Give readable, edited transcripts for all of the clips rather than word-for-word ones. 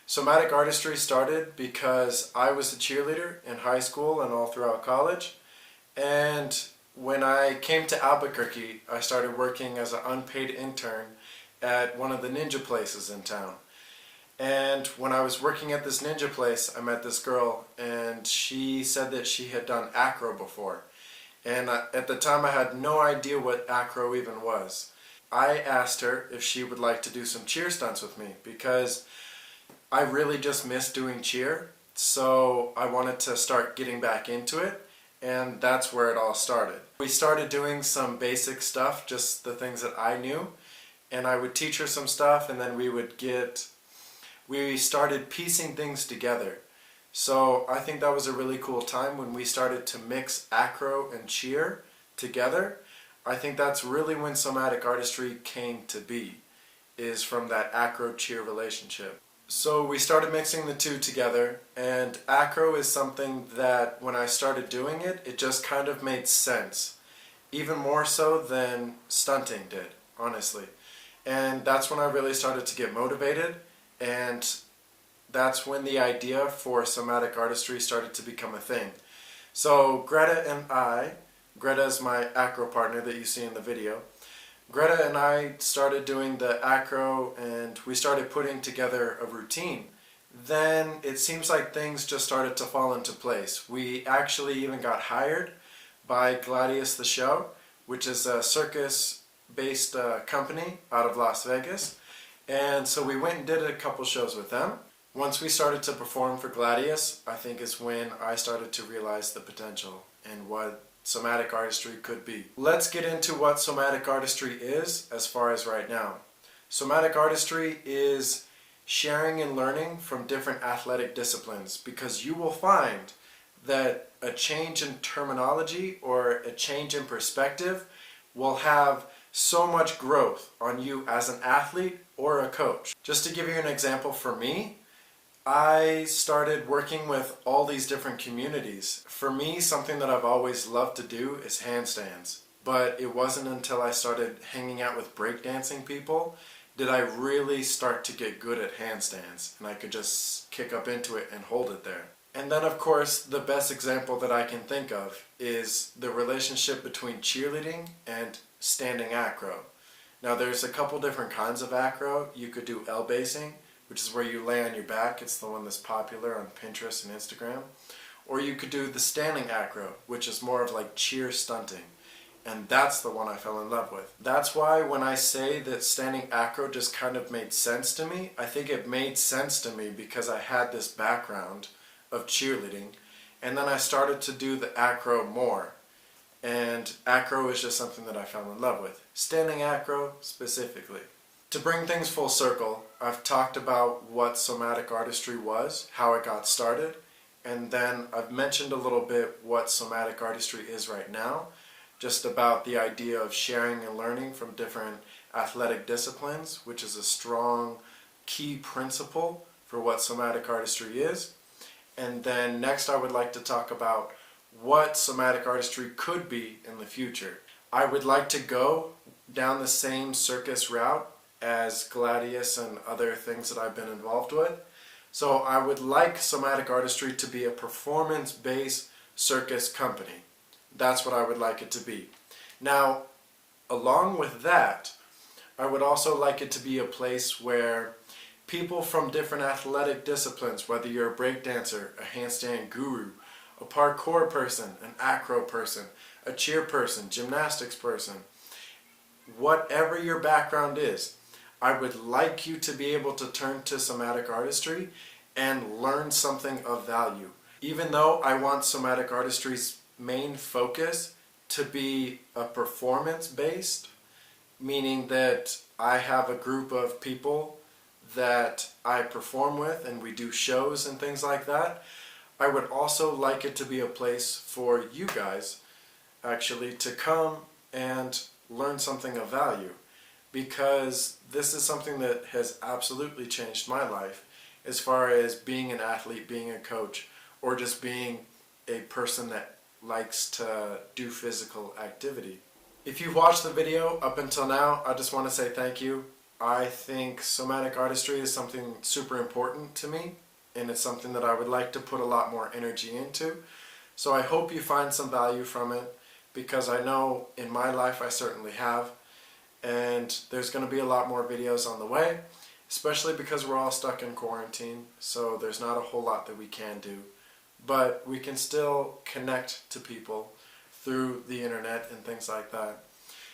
Somatic Artistry started because I was a cheerleader in high school and all throughout college. And when I came to Albuquerque, I started working as an unpaid intern at one of the ninja places in town. And when I was working at this ninja place, I met this girl, and she said that she had done Acro before. And at the time I had no idea what Acro even was. I asked her if she would like to do some cheer stunts with me because I really just missed doing cheer. So I wanted to start getting back into it, and that's where it all started. We started doing some basic stuff, just the things that I knew, and I would teach her some stuff, and then we started piecing things together. So I think that was a really cool time when we started to mix acro and cheer together. I think that's really when somatic artistry came to be, is from that acro-cheer relationship. So we started mixing the two together, and acro is something that when I started doing it, it just kind of made sense. Even more so than stunting did, honestly. And that's when I really started to get motivated, and that's when the idea for somatic artistry started to become a thing. So Greta is my acro partner that you see in the video. Greta and I started doing the acro, and we started putting together a routine. Then it seems like things just started to fall into place. We actually even got hired by Gladius The Show, which is a circus-based company out of Las Vegas. And so we went and did a couple shows with them. Once we started to perform for Gladius, I think is when I started to realize the potential and what somatic artistry could be. Let's get into what somatic artistry is as far as right now. Somatic artistry is sharing and learning from different athletic disciplines, because you will find that a change in terminology or a change in perspective will have so much growth on you as an athlete or a coach. Just to give you an example, for me, I started working with all these different communities. For me, something that I've always loved to do is handstands. But it wasn't until I started hanging out with breakdancing people did I really start to get good at handstands, and I could just kick up into it and hold it there. And then of course, the best example that I can think of is the relationship between cheerleading and standing acro. Now there's a couple different kinds of acro. You could do L-basing, which is where you lay on your back. It's the one that's popular on Pinterest and Instagram. Or you could do the standing acro, which is more of like cheer stunting. And that's the one I fell in love with. That's why when I say that standing acro just kind of made sense to me, I think it made sense to me because I had this background of cheerleading, and then I started to do the acro more. And acro is just something that I fell in love with. Standing acro specifically. To bring things full circle, I've talked about what somatic artistry was, how it got started, and then I've mentioned a little bit what somatic artistry is right now, just about the idea of sharing and learning from different athletic disciplines, which is a strong key principle for what somatic artistry is. And then next I would like to talk about what somatic artistry could be in the future. I would like to go down the same circus route as Gladius and other things that I've been involved with. So I would like somatic artistry to be a performance-based circus company. That's what I would like it to be. Now, along with that, I would also like it to be a place where people from different athletic disciplines, whether you're a breakdancer, a handstand guru, a parkour person, an acro person, a cheer person, gymnastics person, whatever your background is, I would like you to be able to turn to somatic artistry and learn something of value. Even though I want somatic artistry's main focus to be a performance-based, meaning that I have a group of people that I perform with and we do shows and things like that, I would also like it to be a place for you guys actually to come and learn something of value, because this is something that has absolutely changed my life as far as being an athlete, being a coach, or just being a person that likes to do physical activity. If you've watched the video up until now, I just want to say thank you. I think somatic artistry is something super important to me, and it's something that I would like to put a lot more energy into. So I hope you find some value from it, because I know in my life I certainly have, and there's going to be a lot more videos on the way, especially because we're all stuck in quarantine, so there's not a whole lot that we can do. But we can still connect to people through the internet and things like that.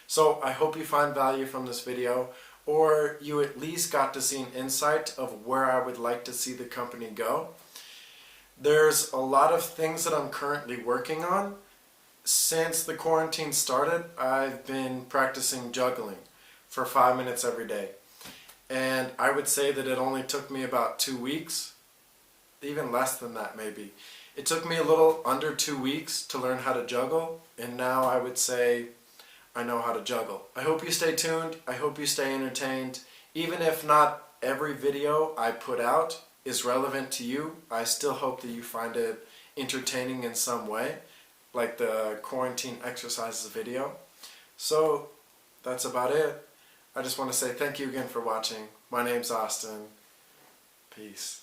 So I hope you find value from this video, or you at least got to see an insight of where I would like to see the company go. There's a lot of things that I'm currently working on. Since the quarantine started, I've been practicing juggling for 5 minutes every day. And I would say that it only took me about 2 weeks, even less than that maybe. It took me a little under 2 weeks to learn how to juggle, and now I would say I know how to juggle. I hope you stay tuned. I hope you stay entertained. Even if not every video I put out is relevant to you, I still hope that you find it entertaining in some way, like the quarantine exercises video. So that's about it. I just want to say thank you again for watching. My name's Austin. Peace.